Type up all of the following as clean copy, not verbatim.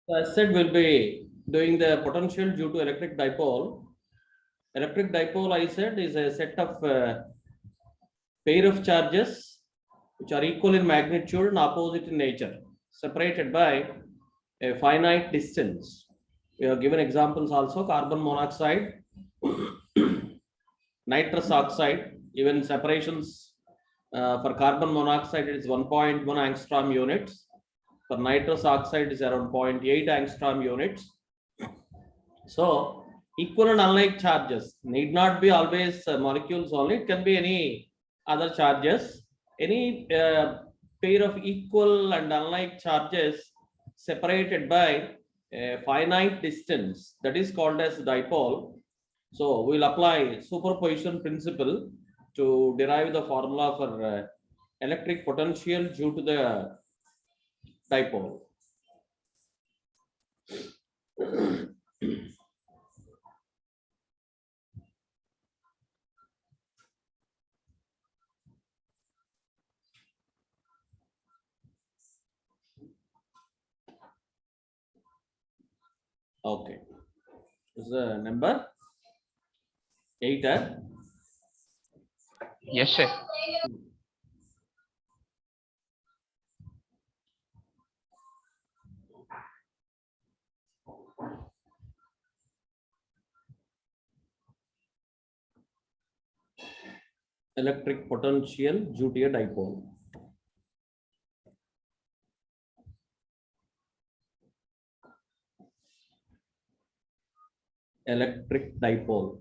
As said, we'll be doing the potential due to electric dipole. Electric dipole, I said, is a set of pair of charges which are equal in magnitude and opposite in nature, separated by a finite distance. We have given examples also: carbon monoxide, nitrous oxide. Even separations for carbon monoxide it is 1.1 angstrom units. For nitrous oxide is around 0.8 angstrom units. So equal and unlike charges need not be always molecules only. It can be any other charges. Any pair of equal and unlike charges separated by a finite distance, that is called as dipole. So we'll apply superposition principle to derive the formula for electric potential due to the dipole. Okay, this is the number 8. Yes, sir. Electric potential due to a dipole. Electric dipole.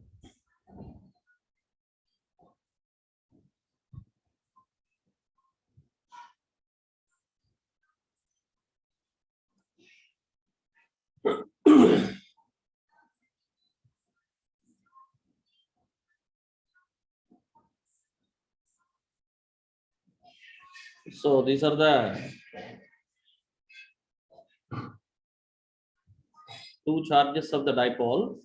So these are the two charges of the dipole.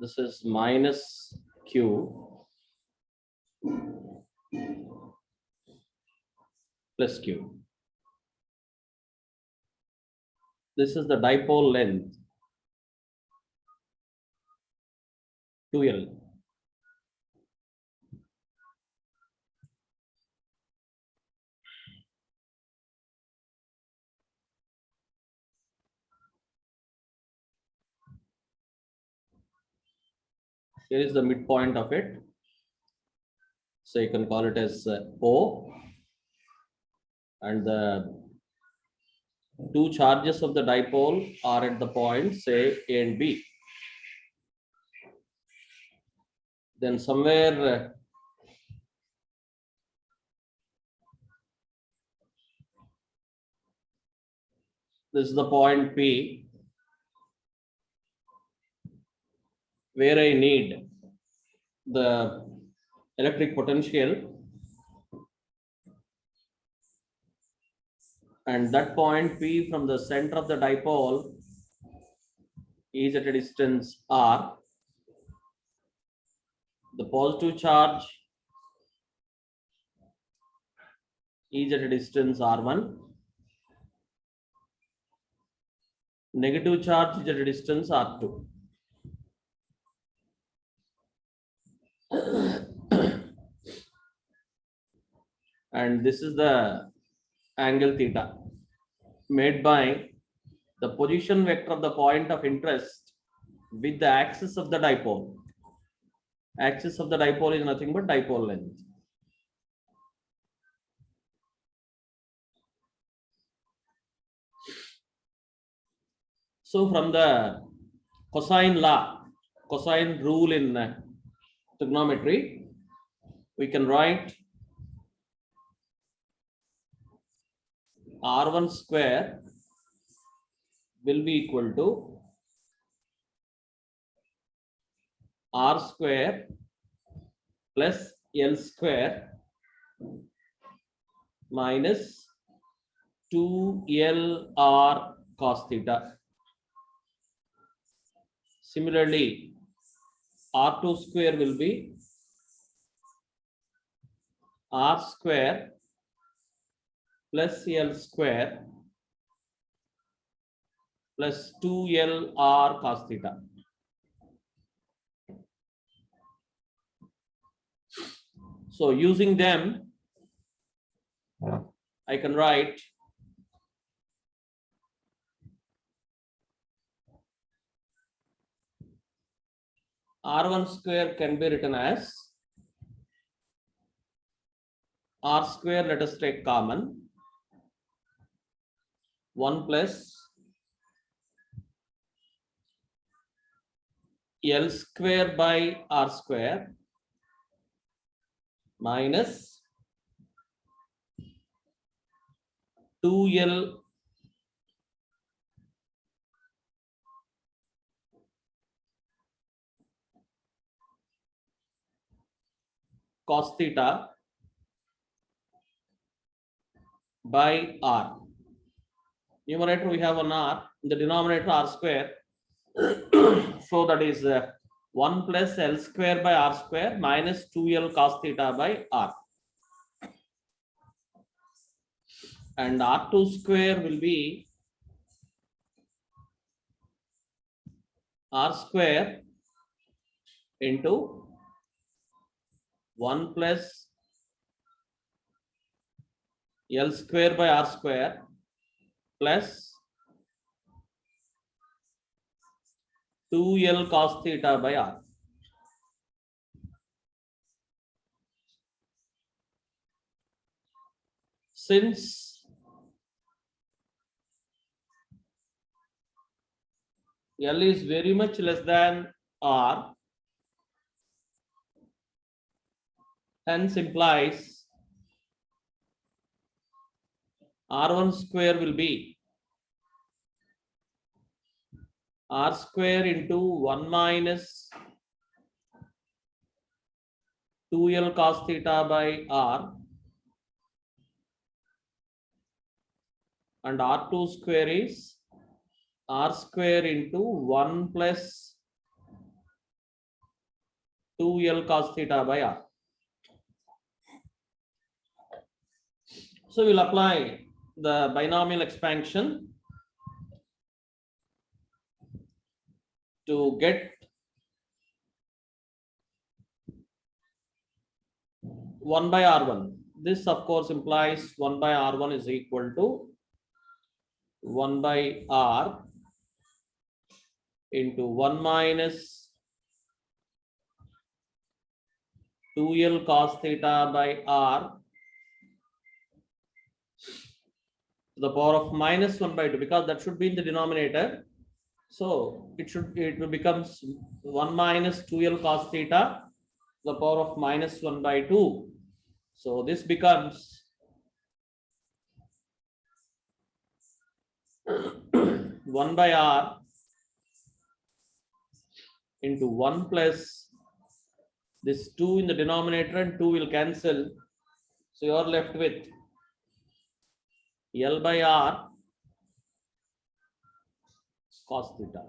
This is minus Q plus Q. This is the dipole length 2L. Here is the midpoint of it. So you can call it as O. And the two charges of the dipole are at the points A and B. Then somewhere this is the point P where I need the electric potential, and that point P from the center of the dipole is at a distance R. The positive charge is at a distance R1. Negative charge is at a distance R2. And this is the angle theta made by the position vector of the point of interest with the axis of the dipole. Axis of the dipole is nothing but dipole length. So from the cosine law, cosine rule in trigonometry, we can write R1 square will be equal to R square plus L square minus 2LR cos theta. Similarly, R2 square will be R square plus L square plus 2L R cos theta. So using them, I can write R1 square can be written as R square, let us take common, 1 plus L square by R square minus 2L cos theta by R. Numerator we have an R, in the denominator R square. So that is 1 plus L square by R square minus 2L cos theta by R. And R2 square will be R square into 1 plus L square by R square plus 2L cos theta by R. Since L is very much less than R, hence implies R1 square will be R square into 1 minus 2L cos theta by R, and R2 square is R square into 1 plus 2L cos theta by R. So we'll apply the binomial expansion to get 1 by R1. This of course implies 1 by R1 is equal to 1 by R into 1 minus 2L cos theta by R to the power of minus 1 by 2, because that should be in the denominator. So it becomes 1 minus 2L cos theta to the power of minus 1 by 2. So this becomes 1 by R into 1 plus this 2 in the denominator, and 2 will cancel. So you are left with L by R cos theta.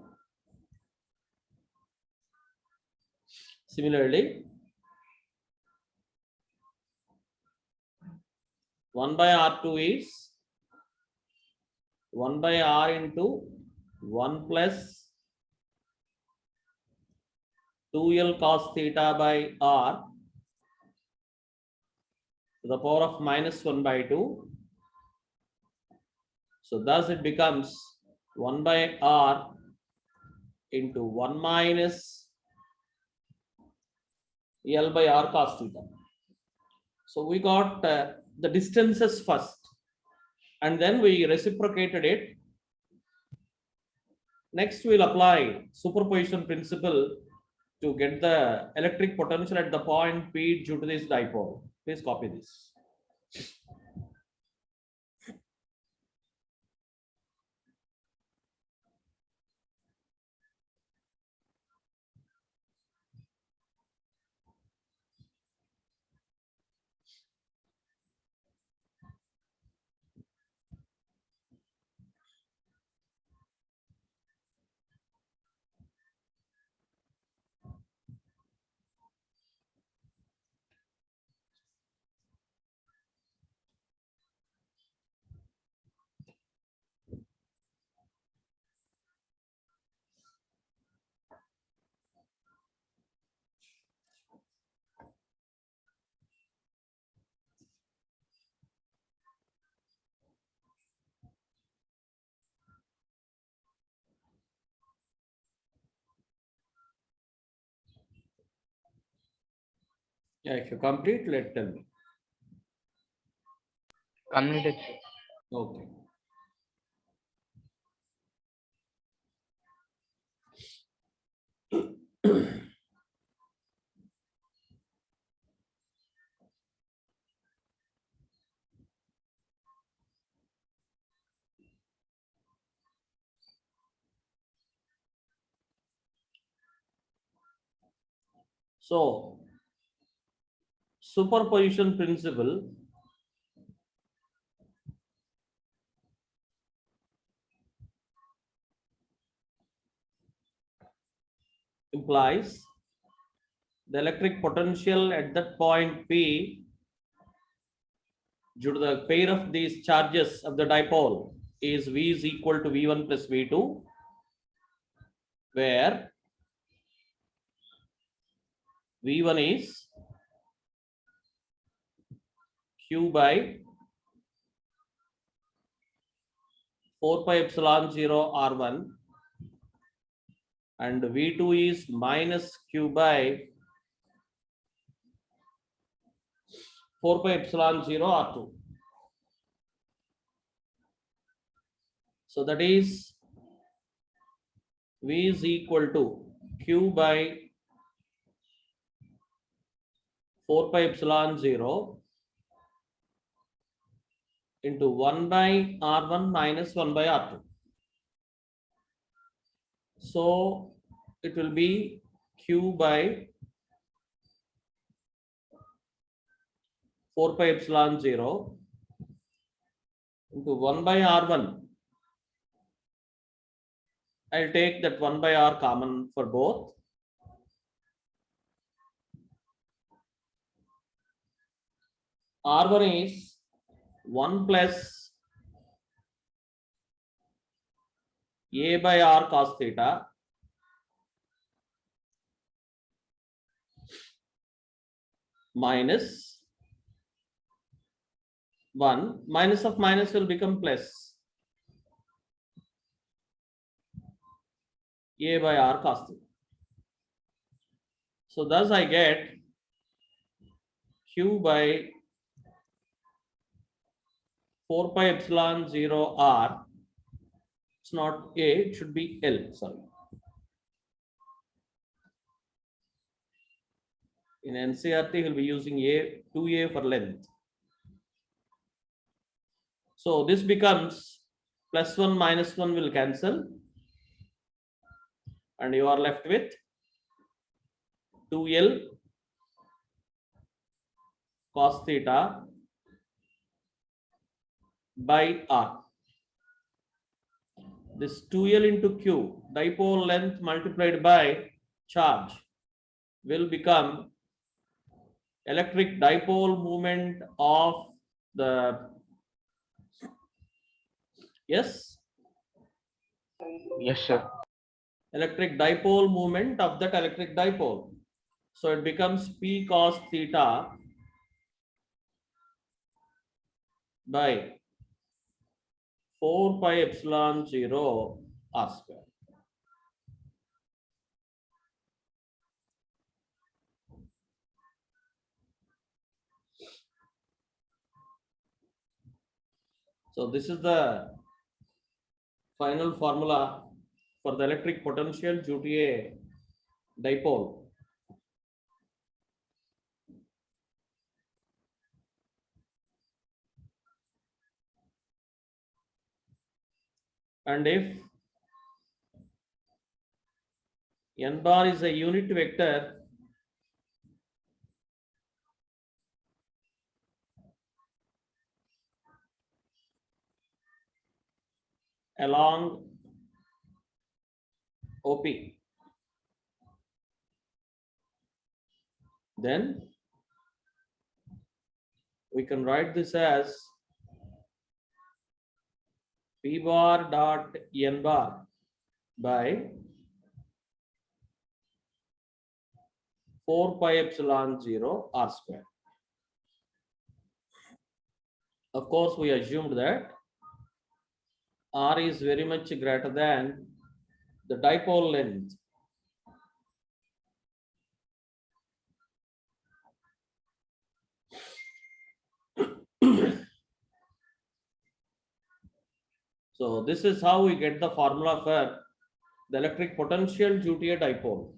Similarly, 1 by R2 is 1 by R into 1 plus 2L cos theta by R to the power of minus 1 by 2. So thus it becomes 1 by R into 1 minus L by R cos theta. So we got the distances first, and then we reciprocated it. Next we'll apply superposition principle to get the electric potential at the point P due to this dipole. Please copy this. Yeah, if you complete, tell me. Completed. Okay. So, superposition principle implies the electric potential at that point P due to the pair of these charges of the dipole is V is equal to V1 plus V2, where V1 is Q by 4 pi epsilon 0 R1 and V2 is minus Q by 4 pi epsilon 0 R2. So that is V is equal to Q by 4 pi epsilon 0 into 1 by R1 minus 1 by R2. So it will be Q by 4 pi epsilon 0 into 1 by R1. I'll take that 1 by R common for both. R1 is 1 plus A by R cos theta minus 1. Minus of minus will become plus A by R cos theta. So thus I get Q by 4 pi epsilon 0 R. It's not A, it should be L, sorry. In NCRT, we'll be using A, 2A for length. So this becomes plus 1 minus 1 will cancel. And you are left with 2L cos theta by R. This 2L into Q, dipole length multiplied by charge, will become electric dipole moment of the, yes? Yes, sir. Electric dipole moment of that electric dipole. So it becomes P cos theta by 4 pi epsilon 0 R square. So this is the final formula for the electric potential due to a dipole. And if n bar is a unit vector, along OP, then we can write this as P bar dot n bar by 4 pi epsilon 0 R square. Of course, we assumed that R is very much greater than the dipole length. So this is how we get the formula for the electric potential due to a dipole.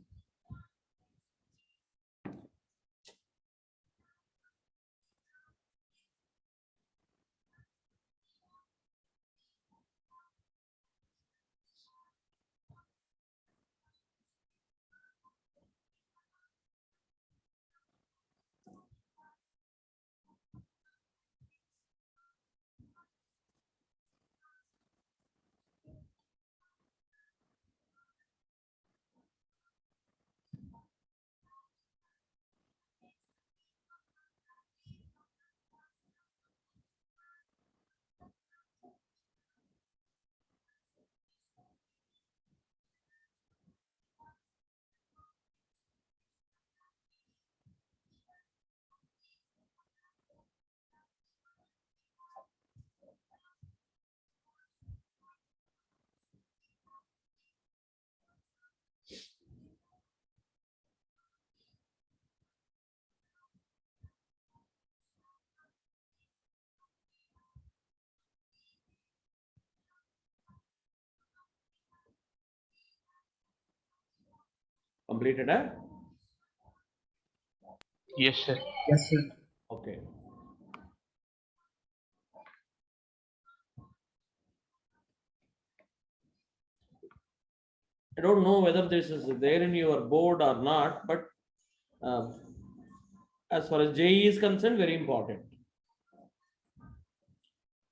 Completed, eh? Yes, sir. Yes, sir. Okay. I don't know whether this is there in your board or not, but uh, as far as JE is concerned, very important.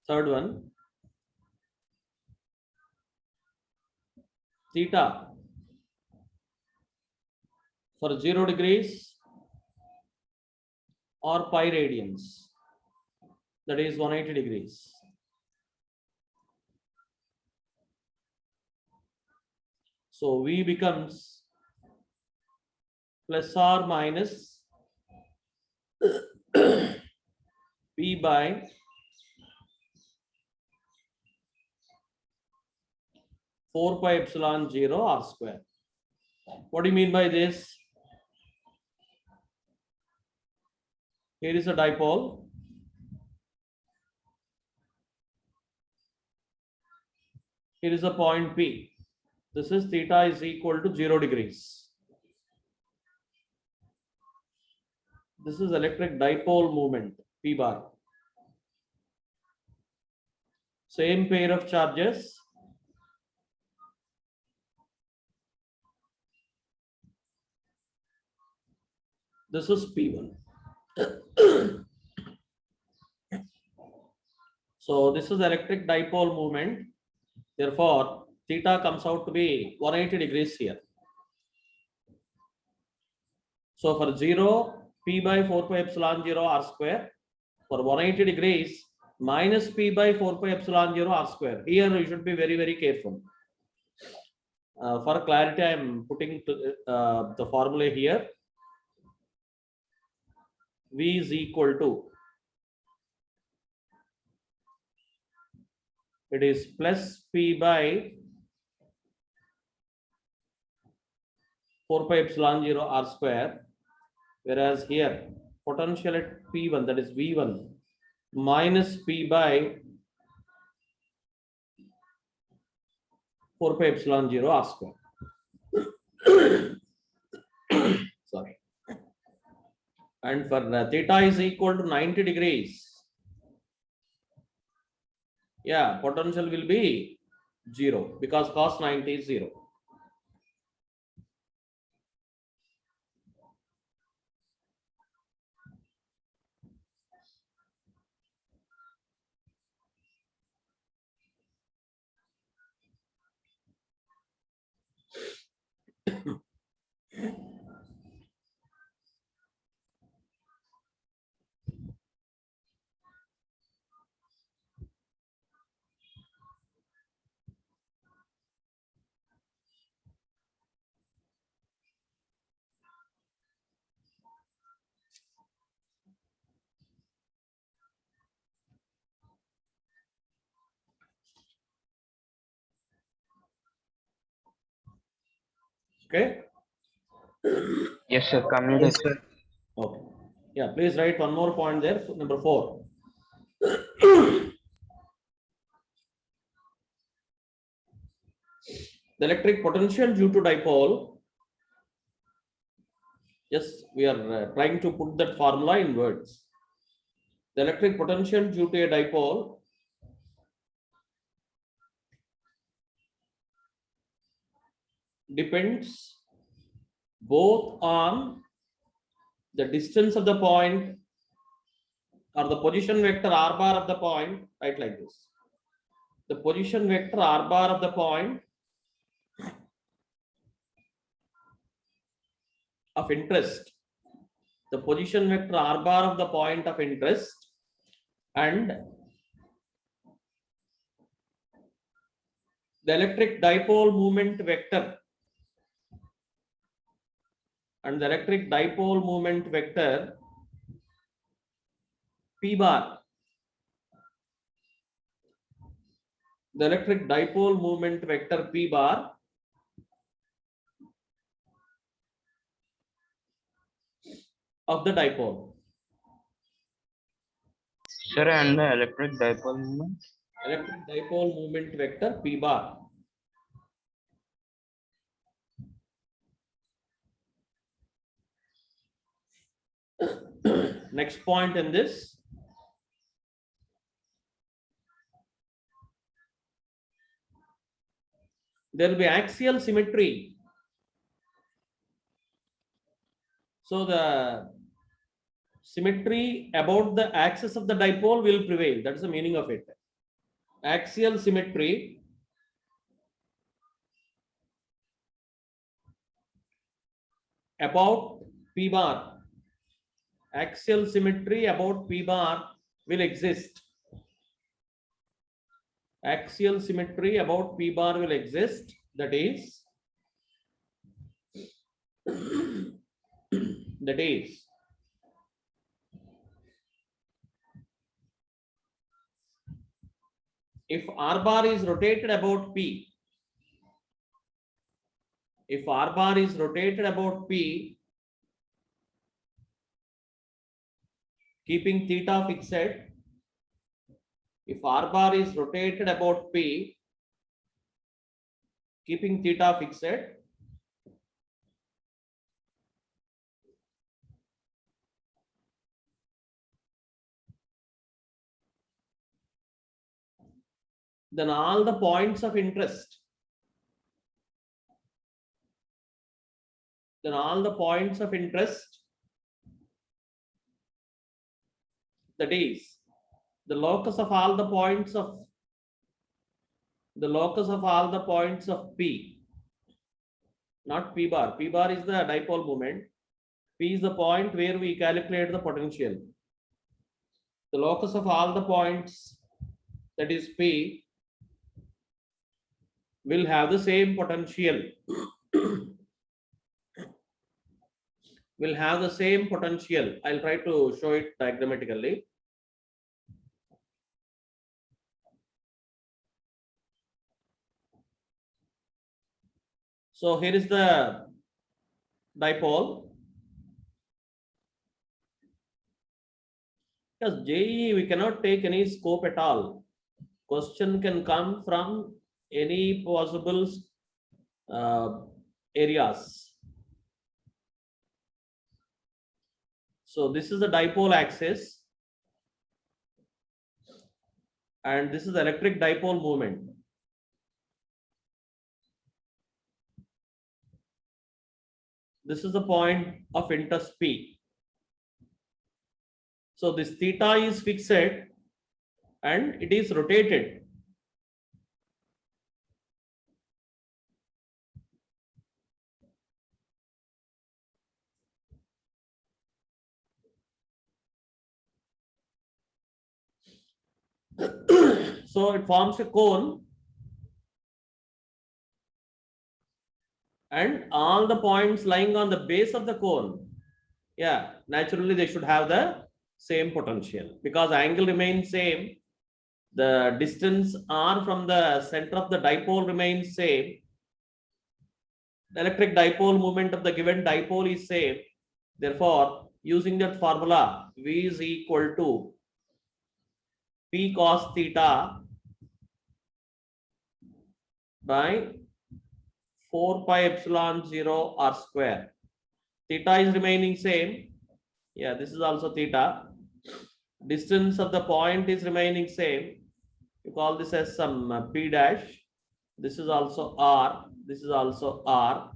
Third one, theta for 0 degrees or pi radians, that is 180 degrees. So V becomes plus or minus P by 4 pi epsilon 0 r square. What do you mean by this? Here is a dipole. Here is a point P. This is theta is equal to 0 degrees. This is electric dipole moment, P bar. Same pair of charges. This is P1. So this is electric dipole moment. Therefore, theta comes out to be 180 degrees here. So for 0, P by 4 pi epsilon 0 r square. For 180 degrees, minus P by 4 pi epsilon 0 r square. Here you should be very, very careful. For clarity, I am putting the formula here. V is equal to, it is plus P by 4 pi epsilon 0 r square, whereas here potential at P1, that is V1, minus P by 4 pi epsilon 0 r square. Sorry. And for theta is equal to 90 degrees. Yeah, potential will be 0 because cos 90 is 0. Okay. Yes, sir. Commuted. Yes, sir. Okay. Yeah, please write one more point there. Number 4. The electric potential due to dipole. Yes, we are trying to put that formula in words. The electric potential due to a dipole depends both on the distance of the point or the position vector r bar of the point, right, like this. The position vector r bar of the point of interest, the position vector r bar of the point of interest, and the electric dipole moment vector, and the electric dipole moment vector p bar. The electric dipole moment vector p bar of the dipole. Sir, and the electric dipole moment? Electric dipole moment vector p bar. Next point in this, there will be axial symmetry. So the symmetry about the axis of the dipole will prevail. That's the meaning of it. Axial symmetry about p bar. Axial symmetry about p bar will exist. Axial symmetry about p bar will exist. That is, if r bar is rotated about p, if r bar is rotated about p, keeping theta fixed, if r bar is rotated about p, keeping theta fixed, then all the points of interest, that is the locus of all the points of p, not p bar. P bar is the dipole moment. P is the point where we calculate the potential. The locus of all the points, that is p, will have the same potential. Will have the same potential. I'll try to show it diagrammatically. So here is the dipole. Because JEE, we cannot take any scope at all. Question can come from any possible areas. So this is the dipole axis, and this is the electric dipole moment. This is the point of interest P. So this theta is fixed and it is rotated. So it forms a cone, and all the points lying on the base of the cone, yeah, naturally they should have the same potential because angle remains same. The distance r from the center of the dipole remains same. The electric dipole moment of the given dipole is same. Therefore, using that formula, V is equal to P cos theta by 4 pi epsilon 0 r square. Theta is remaining same. Yeah, this is also theta. Distance of the point is remaining same. You call this as some p dash. This is also r. This is also r.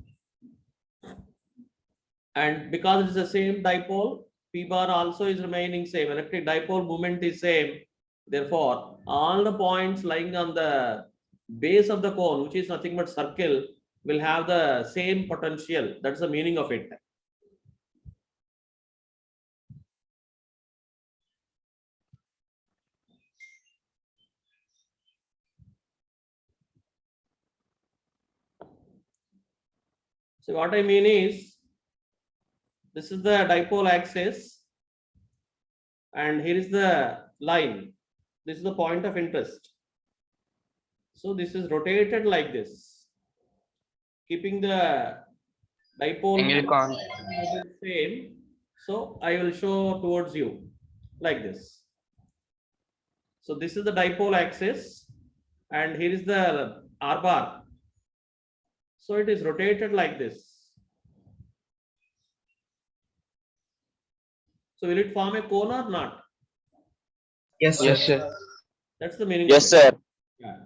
And because it is the same dipole, p bar also is remaining same. Electric dipole moment is same. Therefore, all the points lying on the base of the cone, which is nothing but circle, will have the same potential. That's the meaning of it. So what I mean is, this is the dipole axis, and here is the line. This is the point of interest. So this is rotated like this, keeping the dipole Single con. same. So I will show towards you like this. So this is the dipole axis, and here is the r bar. So it is rotated like this. So will it form a cone or not? Yes, Yes, sir. sir. That's the meaning. Yes, of it. sir. Yeah.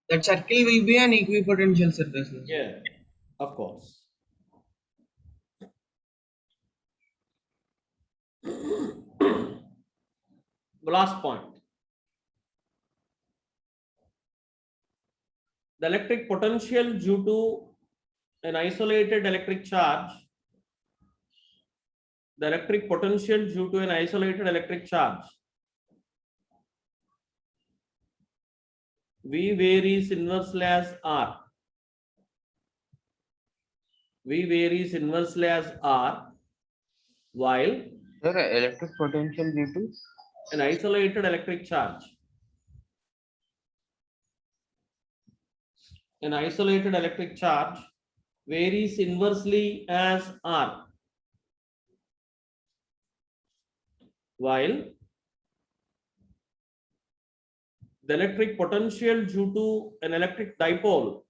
That circle will be an equipotential surface. No? Yeah, of course. The last point. The electric potential due to an isolated electric charge. The electric potential due to an isolated electric charge. V varies inversely as R. V varies inversely as R, while Sir, electric potential due to an isolated electric charge. An isolated electric charge varies inversely as R, while the electric potential due to an electric dipole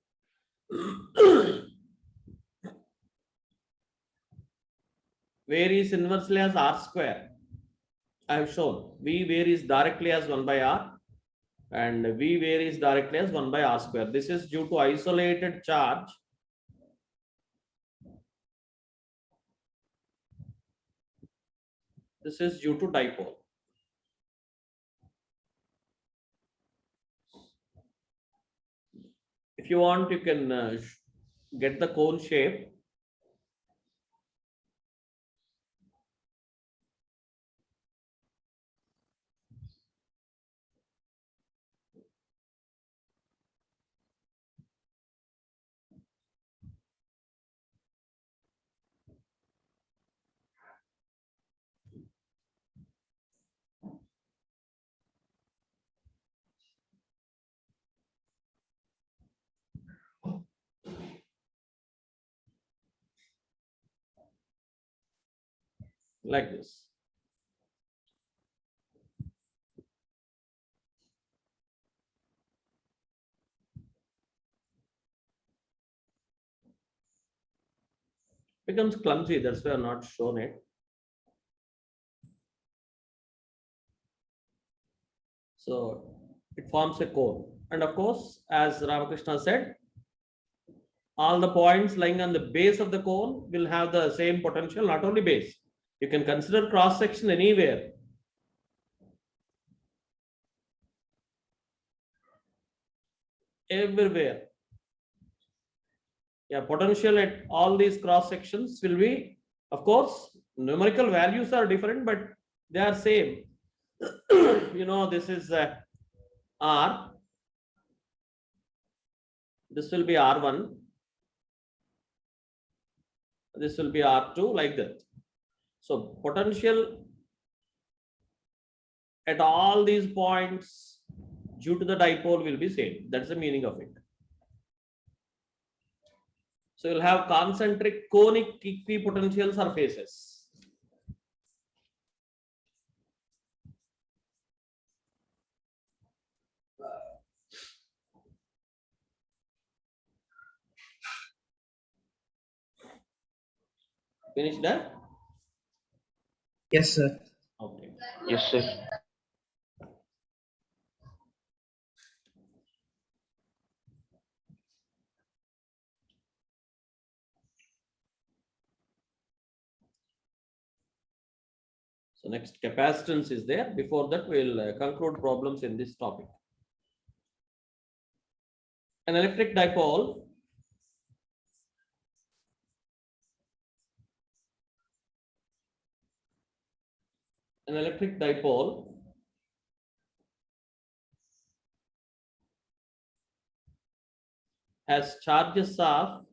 varies inversely as R square. I have shown V varies directly as 1 by R, and V varies directly as 1 by R square. This is due to isolated charge. This is due to dipole. If you want, you can get the cone shape. Like this. Becomes clumsy, that's why I'm not shown it. So it forms a cone. And of course, as Ramakrishna said, all the points lying on the base of the cone will have the same potential, not only base. You can consider cross section anywhere. Everywhere. Yeah, potential at all these cross sections will be, of course, numerical values are different, but they are same. You know, this is R. This will be R1. This will be R2, like that. So potential at all these points due to the dipole will be same. That's the meaning of it. So you'll have concentric conic equipotential surfaces. Finished that? Yes, sir. Okay. Yes, sir. So next capacitance is there. Before that, we'll conclude problems in this topic. An electric dipole has charges of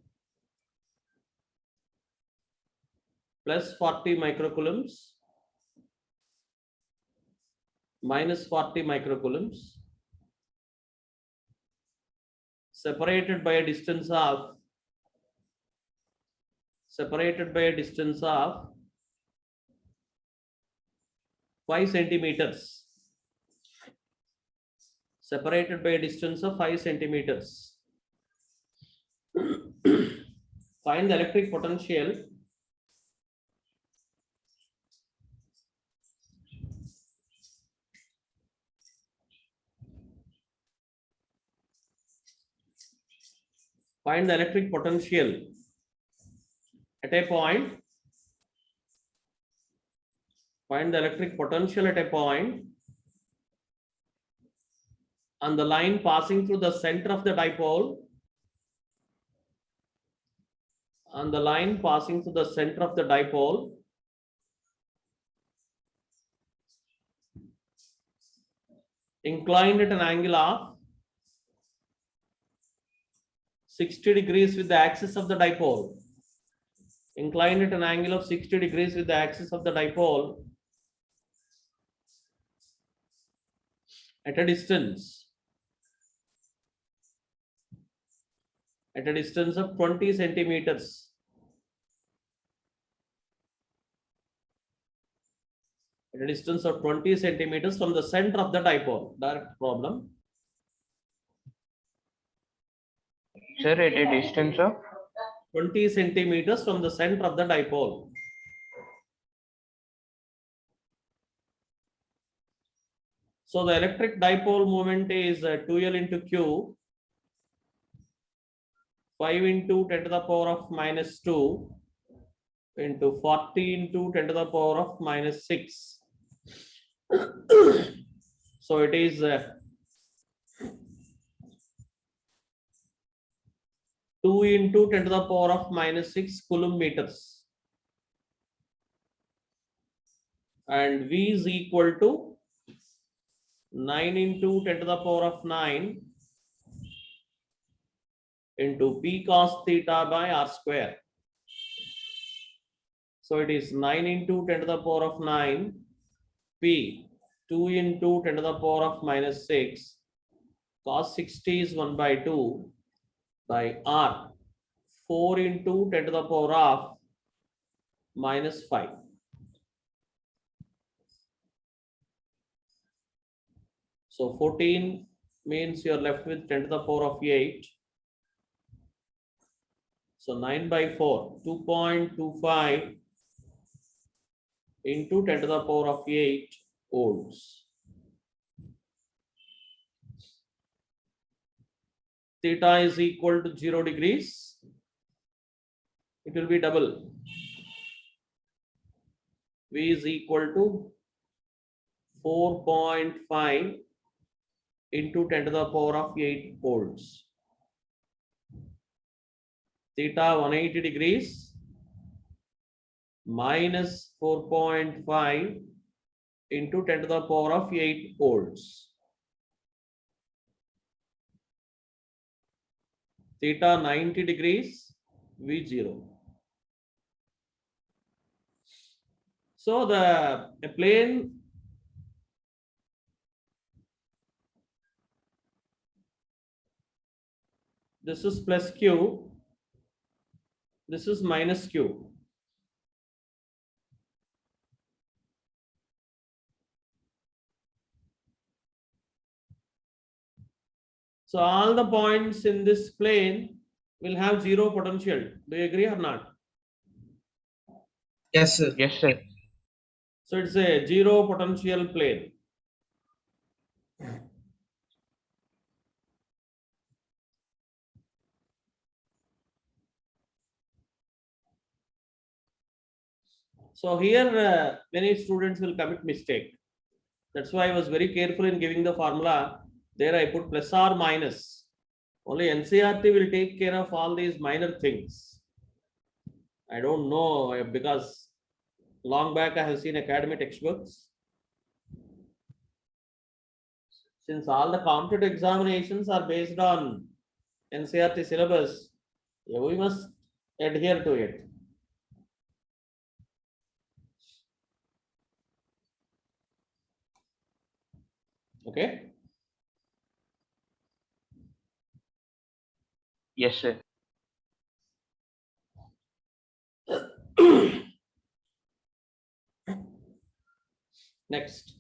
plus 40 microcoulombs, minus 40 microcoulombs, separated by a distance of 5 centimeters. Separated by a distance of 5 centimeters. Find the electric potential at a point. Find the electric potential at a point on the line passing through the center of the dipole. On the line passing through the center of the dipole, inclined at an angle of 60 degrees with the axis of the dipole. Inclined at an angle of 60 degrees with the axis of the dipole at a distance of 20 centimeters. At a distance of 20 centimeters from the center of the dipole. Direct problem. Sir, at a distance of 20 centimeters from the center of the dipole. So the electric dipole moment is 2L into Q, 5 into 10 to the power of minus 2 into 40 into 10 to the power of minus 6. So it is 2 into 10 to the power of minus 6 coulomb meters. And V is equal to 9 into 10 to the power of 9 into P cos theta by R square. So it is 9 into 10 to the power of 9 P, 2 into 10 to the power of minus 6, cos 60 is 1 by 2 by R, 4 into 10 to the power of minus 5. So 14 means you are left with 10 to the power of 8. So 9 by 4, 2.25 into 10 to the power of 8 volts. Theta is equal to 0 degrees. It will be double. V is equal to 4.5 into 10 to the power of 8 volts. Theta 180 degrees minus 4.5 into 10 to the power of 8 volts. Theta 90 degrees, V0. So a plane this is plus Q, this is minus Q. So all the points in this plane will have zero potential. Do you agree or not? Yes, sir. Yes, sir. So it's a zero potential plane. So here many students will commit mistake. That's why I was very careful in giving the formula. There I put plus or minus. Only NCRT will take care of all these minor things. I don't know because long back I have seen academic textbooks. Since all the competitive examinations are based on NCRT syllabus, yeah, we must adhere to it. Okay. Yes, sir. Next.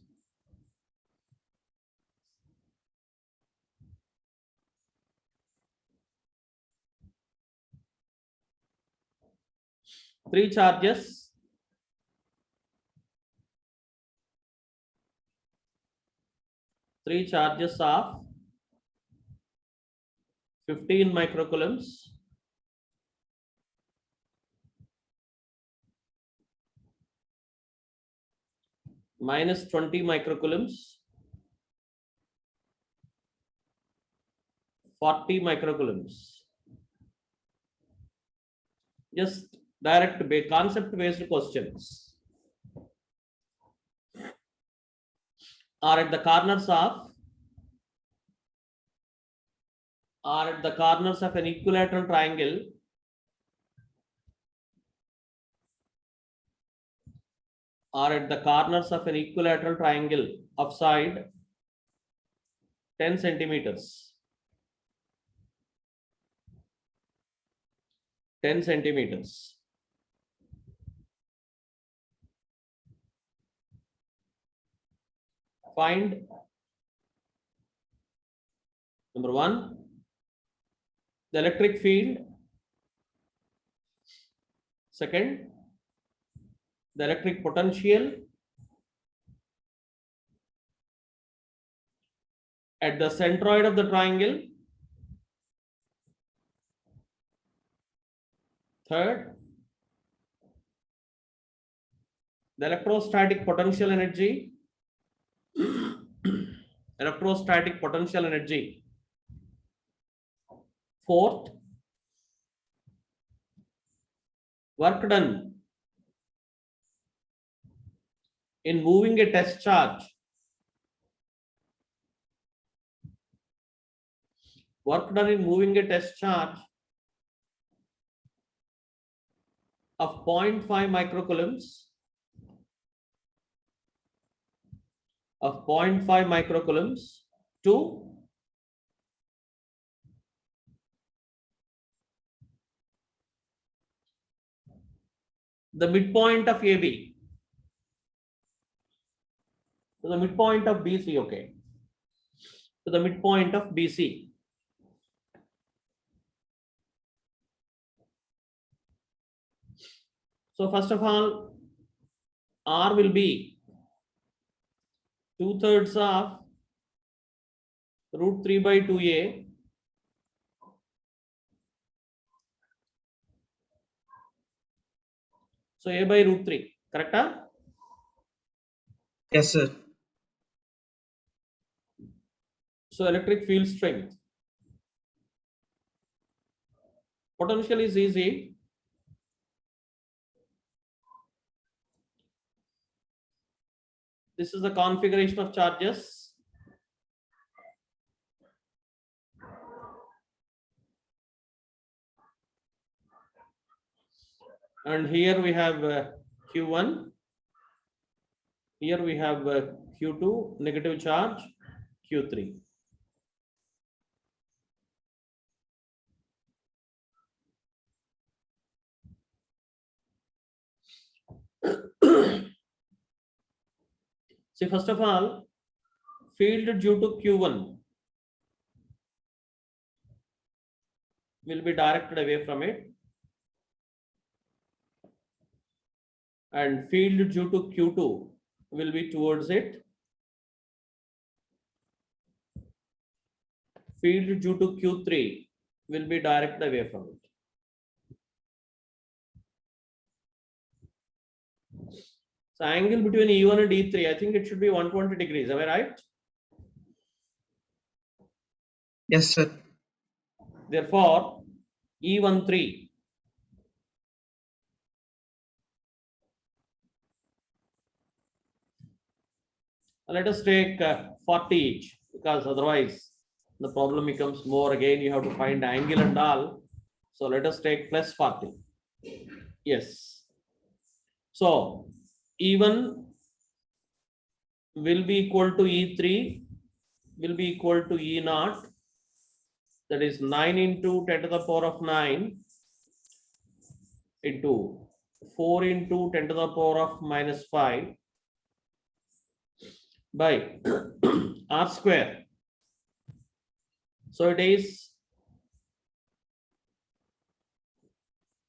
Three charges. Three charges of 15 microcoulombs minus 20 microcoulombs, 40 microcoulombs. Just direct concept based questions are at the corners of an equilateral triangle of side 10 centimeters. 10 centimeters. Find number one, the electric field. Second, the electric potential at the centroid of the triangle. Third, the electrostatic potential energy. Electrostatic potential energy. Fourth, work done in moving a test charge. Work done in moving a test charge of 0.5 microcoulombs to the midpoint of AB, to the midpoint of BC, okay, to the midpoint of BC. So first of all, R will be 2/3 of √3/2a so a by √3, correct? Yes, sir. So electric field strength. Potential is easy. This is the configuration of charges. And here we have Q1. Here we have Q2, negative charge, Q3. See, first of all, field due to Q1 will be directed away from it. and field due to Q2 will be towards it. Field due to Q3 will be directed away from it. So angle between E1 and E3, I think it should be 120 degrees. Am I right? Yes, sir. Therefore, E13 let us take 40 each, because otherwise the problem becomes more. Again, you have to find angle and all. So let us take plus 40. Yes. So E1 will be equal to E3 will be equal to E0. That is 9 into 10 to the power of 9 into 4 into 10 to the power of minus 5 by R square. So it is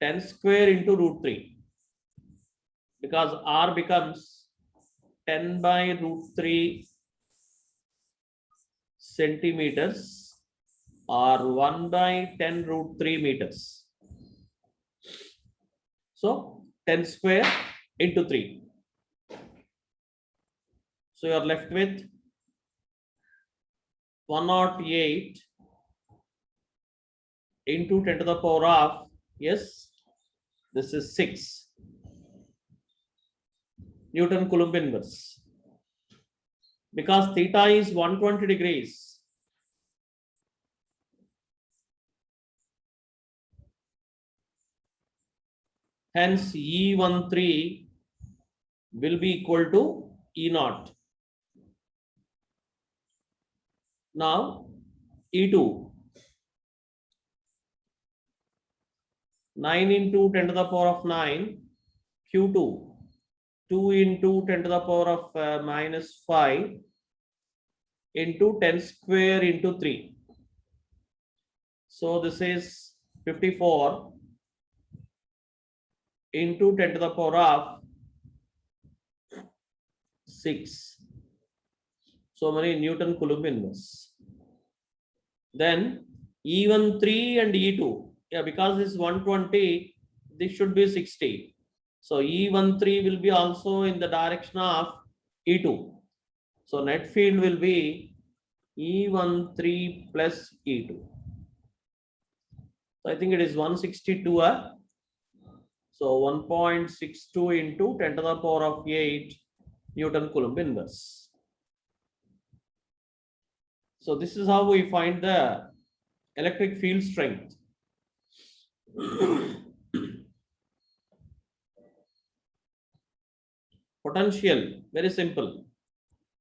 10 square into root 3, because R becomes 10 by root 3 centimeters or 1 by 10 root 3 meters. So 10 square into 3. So you are left with 108 into 10 to the power of, yes, this is 6 Newton Coulomb inverse. Because theta is 120 degrees, hence E13 will be equal to E0. Now E2, 9 into 10 to the power of 9, Q2, 2 into 10 to the power of minus 5 into 10 square into 3. So this is 54 into 10 to the power of 6. So many Newton Coulomb inverse. Then E13 and E2, yeah, because this is 120, this should be 60. So E13 will be also in the direction of E2. So net field will be E13 plus E2. So I think it is 162. So 1.62 into 10 to the power of 8 Newton Coulomb inverse. So this is how we find the electric field strength. Potential, very simple.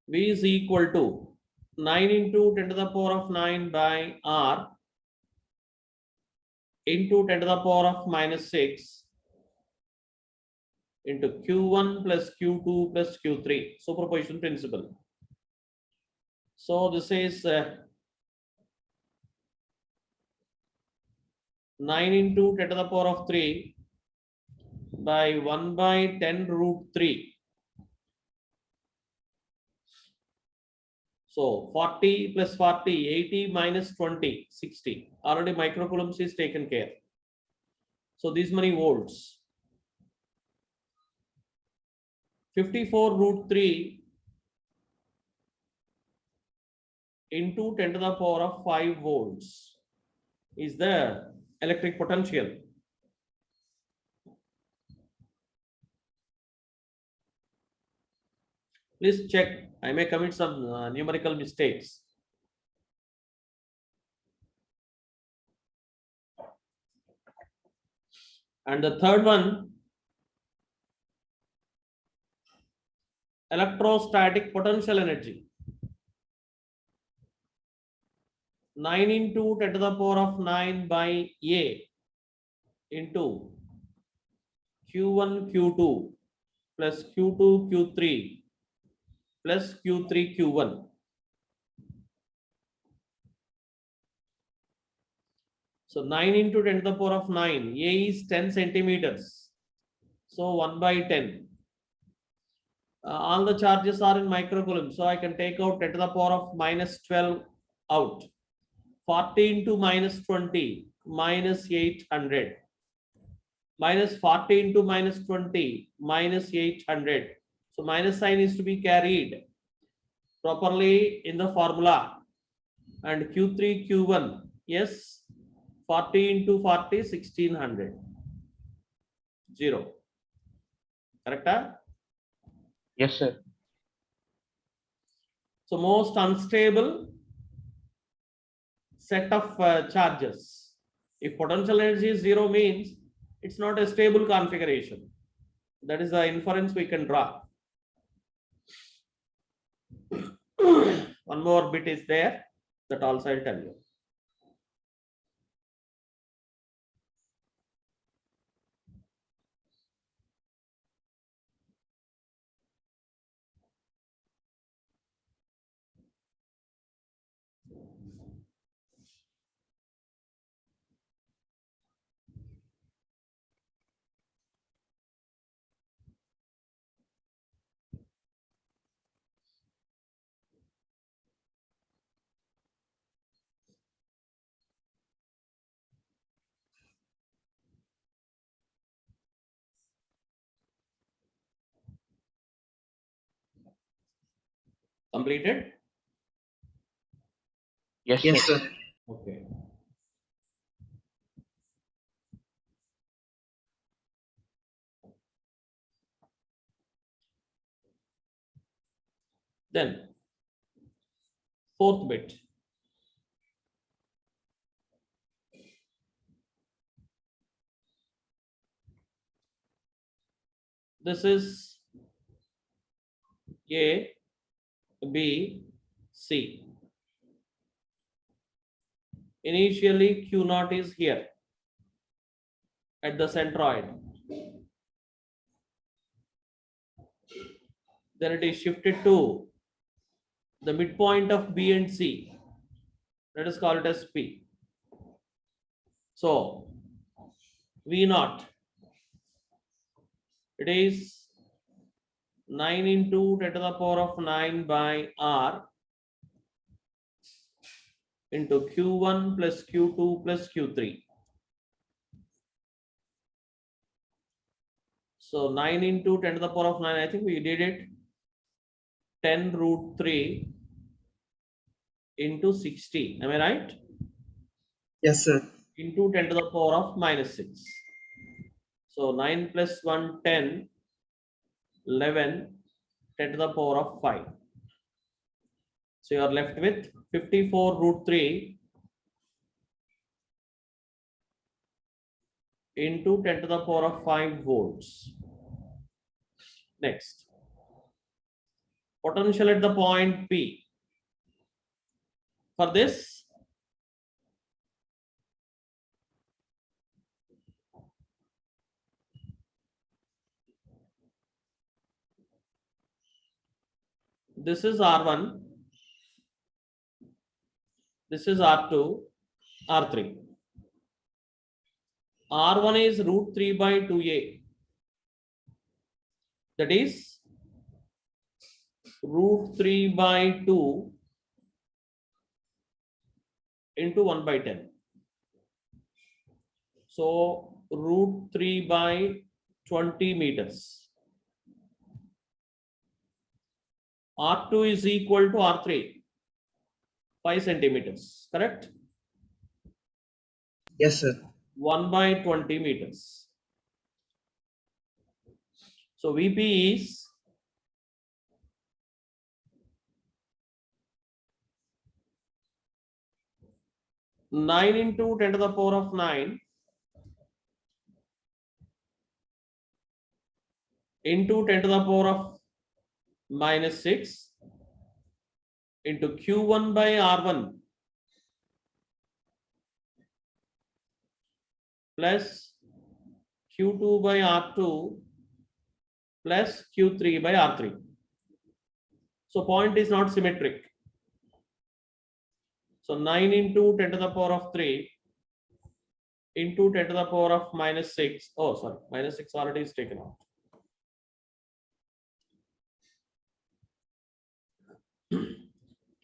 V is equal to 9 into 10 to the power of 9 by R into 10 to the power of minus 6 into Q1 plus Q2 plus Q3, superposition principle. So this is 9 into 10 to the power of 3 by 1 by 10 root 3. So 40 plus 40, 80 minus 20, 60. Already microcoulombs is taken care. So these many volts. 54 root 3 into 10 to the power of 5 volts is the electric potential. Please check. I may commit some numerical mistakes. And the third one, electrostatic potential energy. 9 into 10 to the power of 9 by A into Q1 Q2 plus Q2 Q3 plus Q3 Q1. So 9 into 10 to the power of 9, A is 10 centimeters. So 1 by 10. All the charges are in microcoulomb. So I can take out 10 to the power of minus 12 out. 40 into minus 20, minus 800. Minus 40 into minus 20, minus 800. So minus sign is to be carried properly in the formula. And Q3, Q1, yes, 40 into 40, 1600. 0. Correct? Yes, sir. So most unstable set of charges. If potential energy is 0 means it's not a stable configuration. That is the inference we can draw. One more bit is there, that also I'll tell you. Completed? Yes, Yes, sir. sir. Okay. Then, fourth bit. This is A, B, C. Initially, Q naught is here at the centroid. Then it is shifted to the midpoint of B and C. Let us call it as P. So, V naught, it is 9 into 10 to the power of 9 by R into Q1 plus Q2 plus Q3. So 9 into 10 to the power of 9, I think we did it 10 root 3 into 60. Am I right? Yes, sir. Into 10 to the power of minus 6. So 9 plus 1, 10, 11, 10 to the power of 5. So you are left with 54 root 3 into 10 to the power of 5 volts. Next, potential at the point P. For this, this is R1, this is R2, R3. R1 is root 3 by 2A. That is root 3 by 2 into 1 by 10. So root 3 by 20 meters. R2 is equal to R3, 5 centimeters, correct? Yes, sir. 1 by 20 meters. So VP is 9 into 10 to the power of 9 into 10 to the power of minus 6 into Q1 by R1 plus Q2 by R2 plus Q3 by R3. So point is not symmetric. So 9 into 10 to the power of 3 into 10 to the power of minus 6. Oh, sorry, minus 6 already is taken out.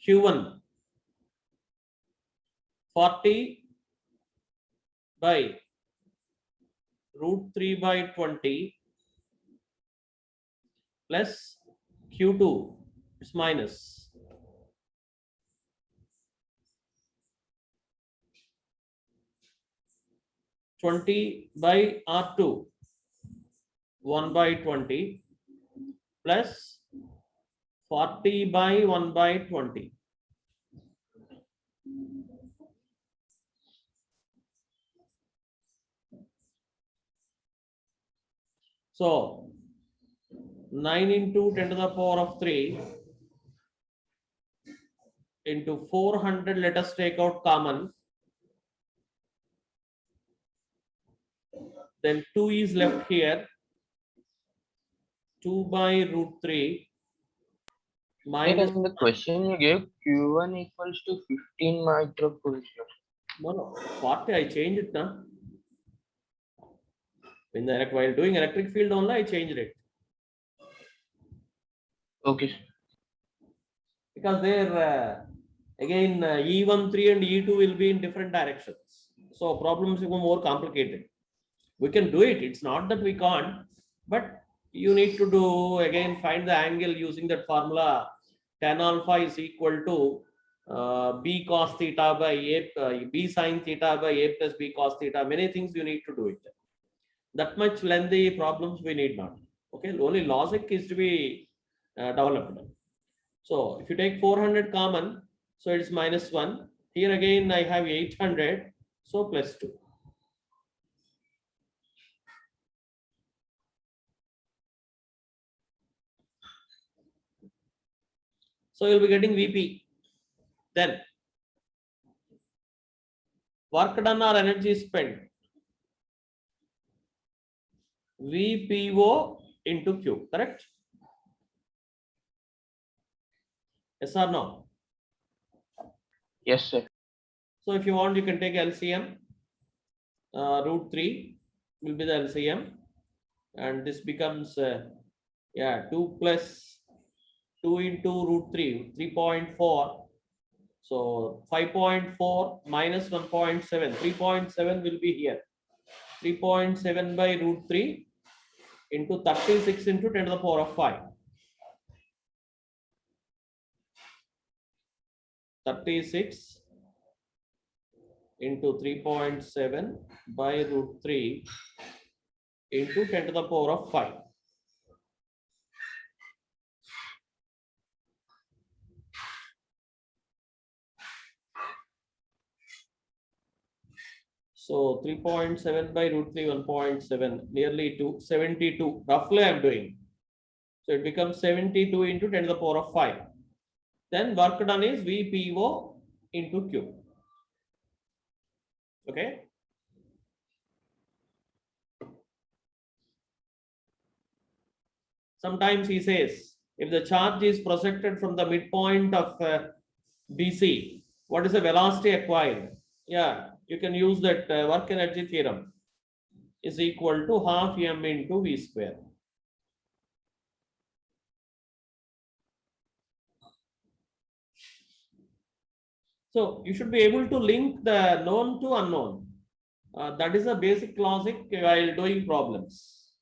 Q1 40 by root 3 by 20 plus Q2 is minus 20 by R2 1 by 20 plus 40 by 1 by 20. So 9 into 10 to the power of 3 into 400, let us take out common. Then 2 is left here. 2 by root 3 minus. In the question you gave, Q1 equals to 15 microcoulomb. No, 40, I changed it now. While doing electric field only, I changed it. Okay. Because there, again, E13 and E2 will be in different directions. So problems become more complicated. We can do it. It's not that we can't, but you need to do, again, find the angle using that formula. Tan alpha is equal to B cos theta by A, B sin theta by A plus B cos theta. Many things you need to do it. That much lengthy problems we need not. Okay, only logic is to be developed. So if you take 400 common, so it's minus 1. Here again I have 800, so plus 2. So you'll be getting VP. Then work done or energy spent, VPO into Q, correct? Yes or no? Yes, sir. So if you want, you can take LCM. Root 3 will be the LCM. And this becomes, 2 plus 2 into root 3, 3.4. So 5.4 minus 1.7, 3.7 will be here. 3.7 by root 3 into 36 into 10 to the power of 5. 36 into 3.7 by root 3 into 10 to the power of 5. So 3.7 by root 3, 1.7, nearly to 72. Roughly I'm doing. So it becomes 72 into 10 to the power of 5. Then work done is VPO into Q. Okay. Sometimes he says, if the charge is projected from the midpoint of BC, what is the velocity acquired? Yeah, you can use that work energy theorem is equal to half m into v square. So you should be able to link the known to unknown. That is a basic logic while doing problems.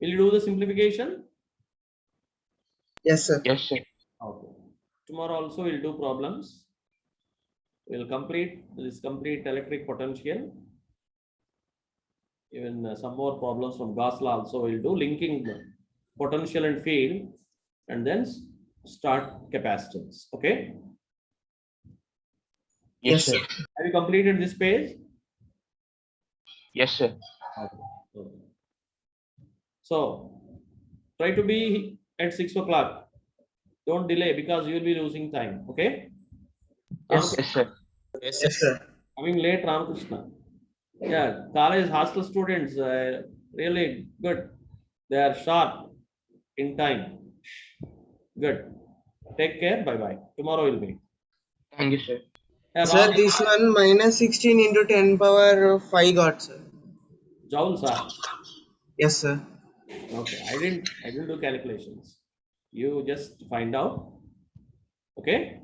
Will you do the simplification? Yes, sir. Yes, sir. Okay. Tomorrow also we'll do problems. We'll complete this complete electric potential. Even some more problems from Gauss law also we'll do, linking the potential and field, and then start capacitance. Okay. Yes, sir. Have you completed this page? Yes, sir. Okay. So try to be at 6 o'clock. Don't delay because you will be losing time. Okay. Yes. Yes, sir. Yes, sir. Coming late, Ramakrishna. Yeah, college hostel students, really good. They are sharp in time. Good. Take care. Bye bye. Tomorrow will meet. Thank you, sir. Yeah, Sir, Ram, this one minus 16 into 10 power 5 got, sir. Joule, sir. Yes, sir. Okay, I didn't do calculations. You just find out Okay.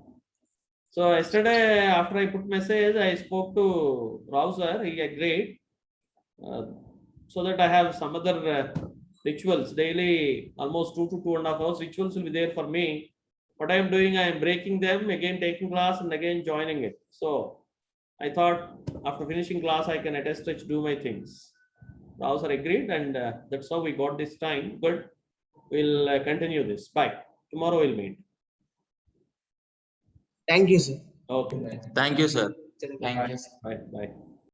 So yesterday, after I put message, I spoke to Rao sir. He agreed, so that I have some other rituals daily, almost 2 to 2.5 hours. Rituals will be there for me. What I am doing, I am breaking them again, taking class and again joining it. So I thought after finishing class, I can at a stretch do my things. Rao sir agreed, and that's how we got this time. Good. We'll continue this. Bye. Tomorrow we'll meet. Thank you, sir. Okay. Thank you, sir. Thank you. Bye. Bye.